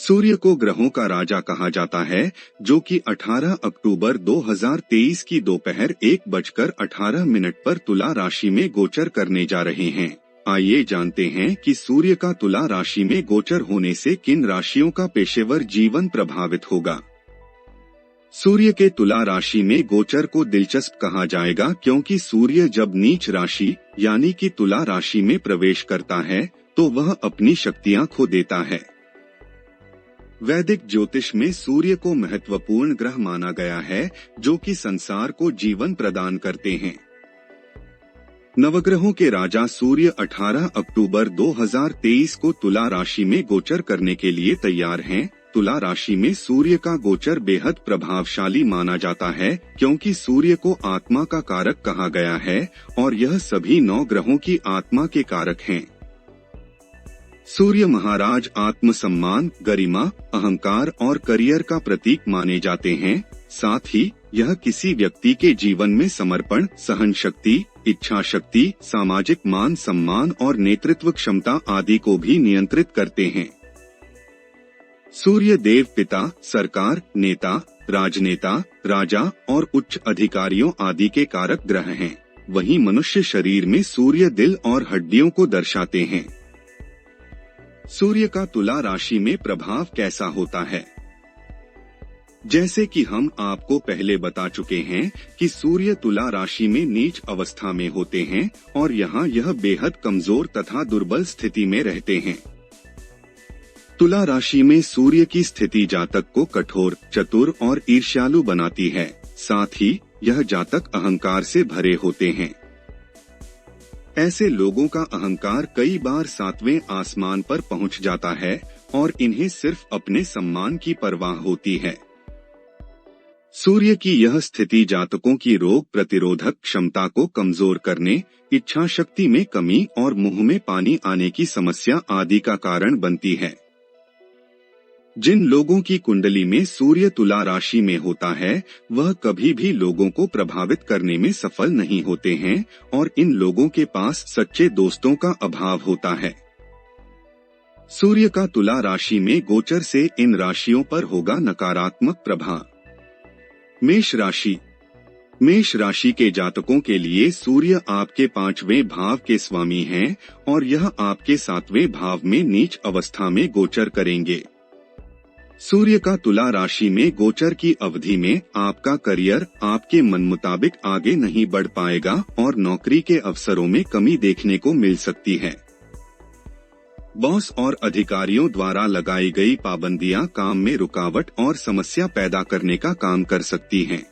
सूर्य को ग्रहों का राजा कहा जाता है, जो कि 18 अक्टूबर 2023 की दोपहर 1:18 पर तुला राशि में गोचर करने जा रहे हैं। आइए जानते हैं कि सूर्य का तुला राशि में गोचर होने से किन राशियों का पेशेवर जीवन प्रभावित होगा। सूर्य के तुला राशि में गोचर को दिलचस्प कहा जाएगा, क्योंकि सूर्य जब नीच राशि यानी कि तुला राशि में प्रवेश करता है तो वह अपनी शक्तियां खो देता है। वैदिक ज्योतिष में सूर्य को महत्वपूर्ण ग्रह माना गया है, जो कि संसार को जीवन प्रदान करते हैं। नवग्रहों के राजा सूर्य 18 अक्टूबर 2023 को तुला राशि में गोचर करने के लिए तैयार हैं। तुला राशि में सूर्य का गोचर बेहद प्रभावशाली माना जाता है, क्योंकि सूर्य को आत्मा का कारक कहा गया है और यह सभी 9 ग्रहों की आत्मा के कारक हैं। सूर्य महाराज आत्मसम्मान, गरिमा, अहंकार और करियर का प्रतीक माने जाते हैं। साथ ही यह किसी व्यक्ति के जीवन में समर्पण, सहन शक्ति, इच्छा शक्ति, सामाजिक मान सम्मान और नेतृत्व क्षमता आदि को भी नियंत्रित करते हैं। सूर्य देव पिता, सरकार, नेता, राजनेता, राजा और उच्च अधिकारियों आदि के कारक ग्रह हैं। वहीं मनुष्य शरीर में सूर्य दिल और हड्डियों को दर्शाते हैं। सूर्य का तुला राशि में प्रभाव कैसा होता है? जैसे कि हम आपको पहले बता चुके हैं कि सूर्य तुला राशि में नीच अवस्था में होते हैं और यहाँ यह बेहद कमजोर तथा दुर्बल स्थिति में रहते हैं। तुला राशि में सूर्य की स्थिति जातक को कठोर, चतुर और ईर्ष्यालु बनाती है। साथ ही यह जातक अहंकार से भरे होते हैं। ऐसे लोगों का अहंकार कई बार 7वें आसमान पर पहुंच जाता है और इन्हें सिर्फ अपने सम्मान की परवाह होती है। सूर्य की यह स्थिति जातकों की रोग प्रतिरोधक क्षमता को कमजोर करने, इच्छा शक्ति में कमी और मुंह में पानी आने की समस्या आदि का कारण बनती है। जिन लोगों की कुंडली में सूर्य तुला राशि में होता है, वह कभी भी लोगों को प्रभावित करने में सफल नहीं होते हैं और इन लोगों के पास सच्चे दोस्तों का अभाव होता है। सूर्य का तुला राशि में गोचर से इन राशियों पर होगा नकारात्मक प्रभाव। मेष राशि। मेष राशि के जातकों के लिए सूर्य आपके 5वें भाव के स्वामी हैं और यह आपके 7वें भाव में नीच अवस्था में गोचर करेंगे। सूर्य का तुला राशि में गोचर की अवधि में आपका करियर आपके मन मुताबिक आगे नहीं बढ़ पाएगा और नौकरी के अवसरों में कमी देखने को मिल सकती है। बॉस और अधिकारियों द्वारा लगाई गई पाबंदियां काम में रुकावट और समस्या पैदा करने का काम कर सकती हैं।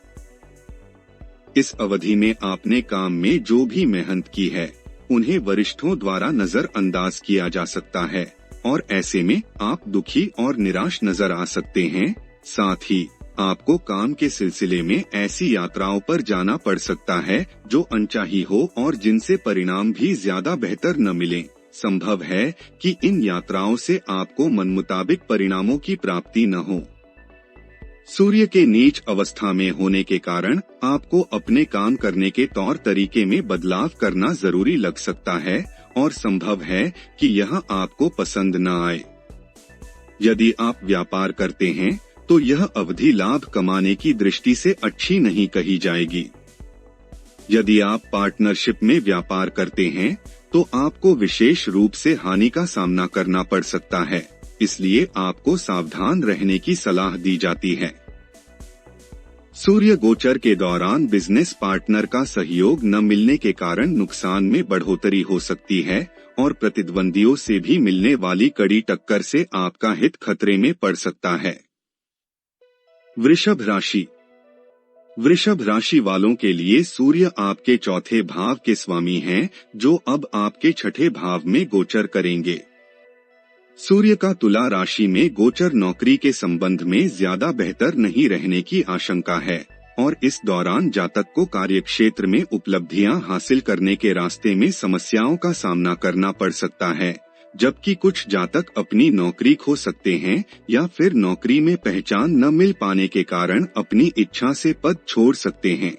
इस अवधि में आपने काम में जो भी मेहनत की है, उन्हें वरिष्ठों द्वारा नजरअंदाज किया जा सकता है और ऐसे में आप दुखी और निराश नजर आ सकते हैं। साथ ही आपको काम के सिलसिले में ऐसी यात्राओं पर जाना पड़ सकता है जो अनचाही हो और जिनसे परिणाम भी ज्यादा बेहतर न मिलें। संभव है कि इन यात्राओं से आपको मनमुताबिक परिणामों की प्राप्ति न हो। सूर्य के नीच अवस्था में होने के कारण आपको अपने काम करने के तौर तरीके में बदलाव करना जरूरी लग सकता है और संभव है कि यह आपको पसंद न आए। यदि आप व्यापार करते हैं तो यह अवधि लाभ कमाने की दृष्टि से अच्छी नहीं कही जाएगी। यदि आप पार्टनरशिप में व्यापार करते हैं तो आपको विशेष रूप से हानि का सामना करना पड़ सकता है, इसलिए आपको सावधान रहने की सलाह दी जाती है। सूर्य गोचर के दौरान बिजनेस पार्टनर का सहयोग न मिलने के कारण नुकसान में बढ़ोतरी हो सकती है और प्रतिद्वंदियों से भी मिलने वाली कड़ी टक्कर से आपका हित खतरे में पड़ सकता है। वृषभ राशि। वृषभ राशि वालों के लिए सूर्य आपके 4थे भाव के स्वामी हैं, जो अब आपके 6ठे भाव में गोचर करेंगे। सूर्य का तुला राशि में गोचर नौकरी के संबंध में ज्यादा बेहतर नहीं रहने की आशंका है और इस दौरान जातक को कार्यक्षेत्र में उपलब्धियां हासिल करने के रास्ते में समस्याओं का सामना करना पड़ सकता है, जबकि कुछ जातक अपनी नौकरी खो सकते हैं या फिर नौकरी में पहचान न मिल पाने के कारण अपनी इच्छा से पद छोड़ सकते हैं।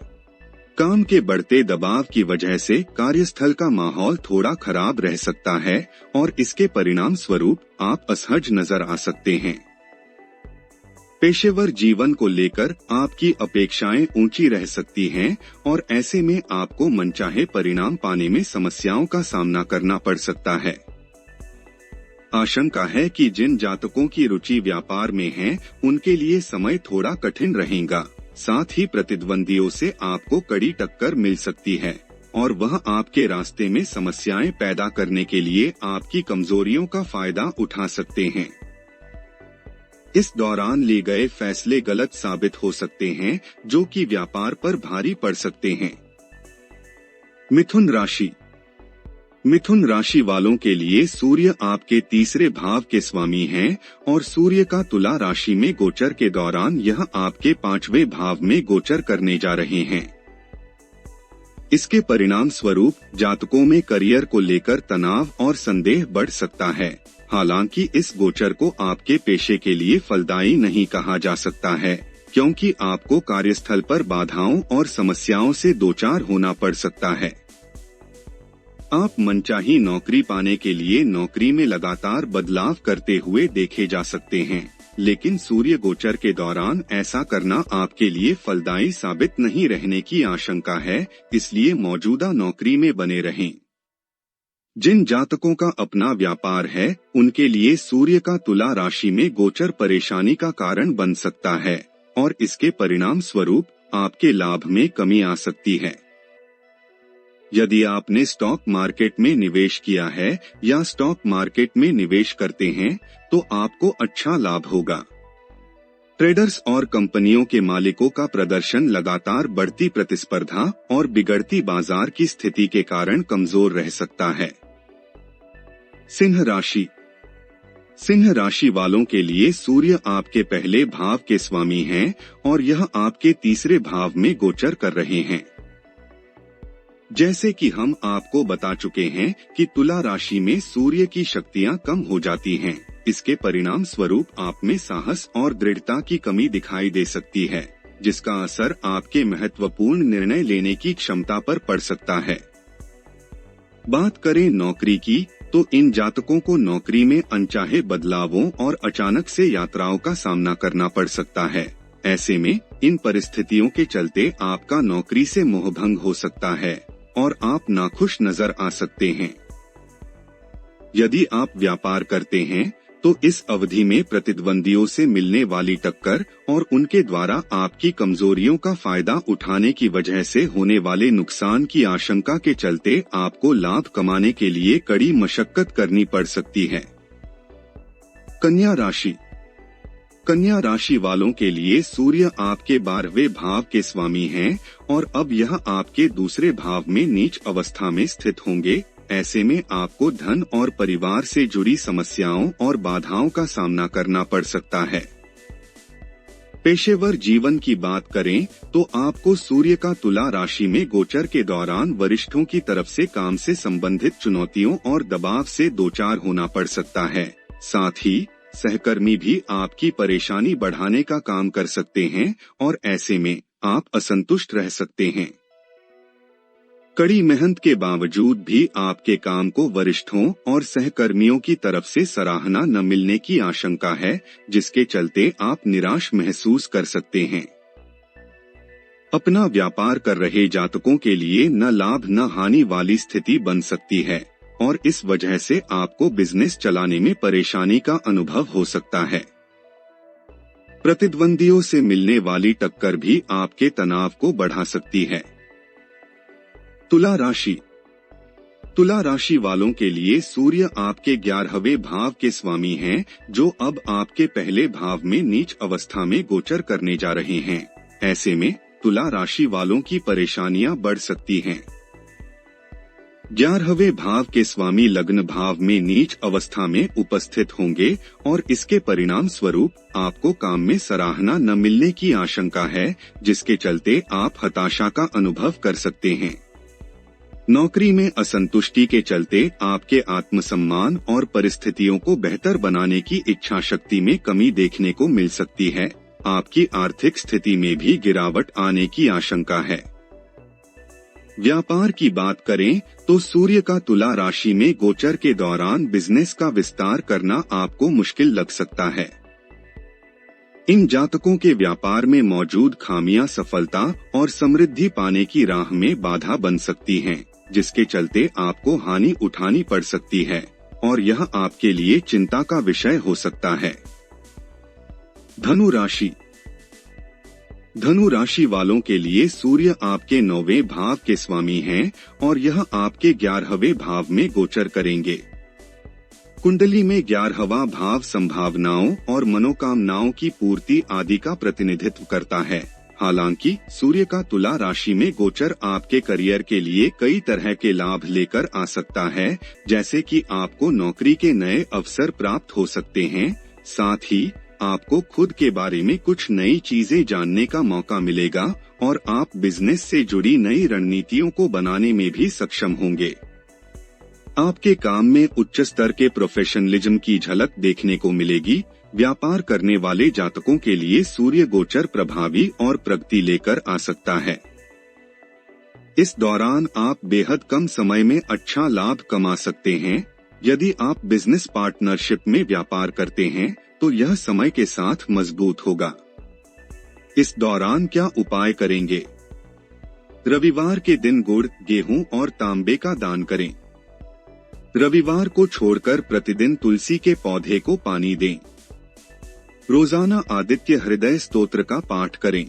काम के बढ़ते दबाव की वजह से कार्यस्थल का माहौल थोड़ा खराब रह सकता है और इसके परिणाम स्वरूप आप असहज नजर आ सकते हैं। पेशेवर जीवन को लेकर आपकी अपेक्षाएं ऊंची रह सकती हैं और ऐसे में आपको मनचाहे परिणाम पाने में समस्याओं का सामना करना पड़ सकता है। आशंका है कि जिन जातकों की रुचि व्यापार में है, उनके लिए समय थोड़ा कठिन रहेगा। साथ ही प्रतिद्वंदियों से आपको कड़ी टक्कर मिल सकती है और वह आपके रास्ते में समस्याएं पैदा करने के लिए आपकी कमजोरियों का फायदा उठा सकते हैं। इस दौरान लिए गए फैसले गलत साबित हो सकते हैं, जो कि व्यापार पर भारी पड़ सकते हैं। मिथुन राशि। मिथुन राशि वालों के लिए सूर्य आपके तीसरे भाव के स्वामी हैं और सूर्य का तुला राशि में गोचर के दौरान यह आपके 5वें भाव में गोचर करने जा रहे हैं। इसके परिणाम स्वरूप जातकों में करियर को लेकर तनाव और संदेह बढ़ सकता है। हालांकि इस गोचर को आपके पेशे के लिए फलदायी नहीं कहा जा सकता है, क्योंकि आपको कार्यस्थल पर बाधाओं और समस्याओं से दोचार होना पड़ सकता है। आप मनचाही नौकरी पाने के लिए नौकरी में लगातार बदलाव करते हुए देखे जा सकते हैं, लेकिन सूर्य गोचर के दौरान ऐसा करना आपके लिए फलदायी साबित नहीं रहने की आशंका है, इसलिए मौजूदा नौकरी में बने रहें। जिन जातकों का अपना व्यापार है, उनके लिए सूर्य का तुला राशि में गोचर परेशानी का कारण बन सकता है और इसके परिणाम स्वरूप आपके लाभ में कमी आ सकती है। यदि आपने स्टॉक मार्केट में निवेश किया है या स्टॉक मार्केट में निवेश करते हैं, तो आपको अच्छा लाभ होगा। ट्रेडर्स और कंपनियों के मालिकों का प्रदर्शन लगातार बढ़ती प्रतिस्पर्धा और बिगड़ती बाजार की स्थिति के कारण कमजोर रह सकता है। सिंह राशि। सिंह राशि वालों के लिए सूर्य आपके पहले भाव के स्वामी हैं और यह आपके तीसरे भाव में गोचर कर रहे हैं। जैसे कि हम आपको बता चुके हैं कि तुला राशि में सूर्य की शक्तियां कम हो जाती हैं। इसके परिणाम स्वरूप आप में साहस और दृढ़ता की कमी दिखाई दे सकती है, जिसका असर आपके महत्वपूर्ण निर्णय लेने की क्षमता पर पड़ सकता है। बात करें नौकरी की, तो इन जातकों को नौकरी में अनचाहे बदलावों और अचानक से यात्राओं का सामना करना पड़ सकता है। ऐसे में इन परिस्थितियों के चलते आपका नौकरी से मोहभंग हो सकता है और आप नाखुश नजर आ सकते हैं। यदि आप व्यापार करते हैं, तो इस अवधि में प्रतिद्वंदियों से मिलने वाली टक्कर और उनके द्वारा आपकी कमजोरियों का फायदा उठाने की वजह से होने वाले नुकसान की आशंका के चलते आपको लाभ कमाने के लिए कड़ी मशक्कत करनी पड़ सकती है। कन्या राशि। कन्या राशि वालों के लिए सूर्य आपके 12वें भाव के स्वामी हैं और अब यह आपके दूसरे भाव में नीच अवस्था में स्थित होंगे। ऐसे में आपको धन और परिवार से जुड़ी समस्याओं और बाधाओं का सामना करना पड़ सकता है। पेशेवर जीवन की बात करें, तो आपको सूर्य का तुला राशि में गोचर के दौरान वरिष्ठों की तरफ से काम से संबंधित चुनौतियों और दबाव से दोचार होना पड़ सकता है। साथ ही सहकर्मी भी आपकी परेशानी बढ़ाने का काम कर सकते हैं और ऐसे में आप असंतुष्ट रह सकते हैं। कड़ी मेहनत के बावजूद भी आपके काम को वरिष्ठों और सहकर्मियों की तरफ से सराहना न मिलने की आशंका है, जिसके चलते आप निराश महसूस कर सकते हैं। अपना व्यापार कर रहे जातकों के लिए न लाभ न हानि वाली स्थिति बन सकती है और इस वजह से आपको बिजनेस चलाने में परेशानी का अनुभव हो सकता है। प्रतिद्वंदियों से मिलने वाली टक्कर भी आपके तनाव को बढ़ा सकती है। तुला राशि। तुला राशि वालों के लिए सूर्य आपके 11वें भाव के स्वामी हैं, जो अब आपके पहले भाव में नीच अवस्था में गोचर करने जा रहे हैं। ऐसे में तुला राशि वालों की परेशानियां बढ़ सकती हैं। 11वें भाव के स्वामी लग्न भाव में नीच अवस्था में उपस्थित होंगे और इसके परिणाम स्वरूप आपको काम में सराहना न मिलने की आशंका है, जिसके चलते आप हताशा का अनुभव कर सकते हैं। नौकरी में असंतुष्टि के चलते आपके आत्मसम्मान और परिस्थितियों को बेहतर बनाने की इच्छा शक्ति में कमी देखने को मिल सकती है। आपकी आर्थिक स्थिति में भी गिरावट आने की आशंका है। व्यापार की बात करें, तो सूर्य का तुला राशि में गोचर के दौरान बिजनेस का विस्तार करना आपको मुश्किल लग सकता है। इन जातकों के व्यापार में मौजूद खामियां सफलता और समृद्धि पाने की राह में बाधा बन सकती हैं, जिसके चलते आपको हानि उठानी पड़ सकती है और यह आपके लिए चिंता का विषय हो सकता है। धनु राशि। धनु राशि वालों के लिए सूर्य आपके 9वें भाव के स्वामी हैं और यह आपके 11वें भाव में गोचर करेंगे। कुंडली में 11वां भाव संभावनाओं और मनोकामनाओं की पूर्ति आदि का प्रतिनिधित्व करता है। हालांकि सूर्य का तुला राशि में गोचर आपके करियर के लिए कई तरह के लाभ लेकर आ सकता है, जैसे कि आपको नौकरी के नए अवसर प्राप्त हो सकते हैं। साथ ही आपको खुद के बारे में कुछ नई चीजें जानने का मौका मिलेगा और आप बिजनेस से जुड़ी नई रणनीतियों को बनाने में भी सक्षम होंगे। आपके काम में उच्च स्तर के प्रोफेशनलिज्म की झलक देखने को मिलेगी। व्यापार करने वाले जातकों के लिए सूर्य गोचर प्रभावी और प्रगति लेकर आ सकता है। इस दौरान आप बेहद कम समय में अच्छा लाभ कमा सकते हैं। यदि आप बिजनेस पार्टनरशिप में व्यापार करते हैं तो यह समय के साथ मजबूत होगा। इस दौरान क्या उपाय करेंगे? रविवार के दिन गुड़, गेहूं और तांबे का दान करें। रविवार को छोड़कर प्रतिदिन तुलसी के पौधे को पानी दें। रोजाना आदित्य हृदय स्तोत्र का पाठ करें।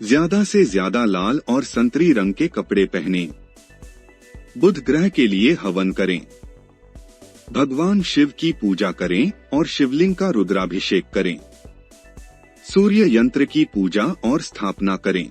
ज्यादा से ज्यादा लाल और संतरी रंग के कपड़े पहनें। बुध ग्रह के लिए हवन करें। भगवान शिव की पूजा करें और शिवलिंग का रुद्राभिषेक करें। सूर्य यंत्र की पूजा और स्थापना करें।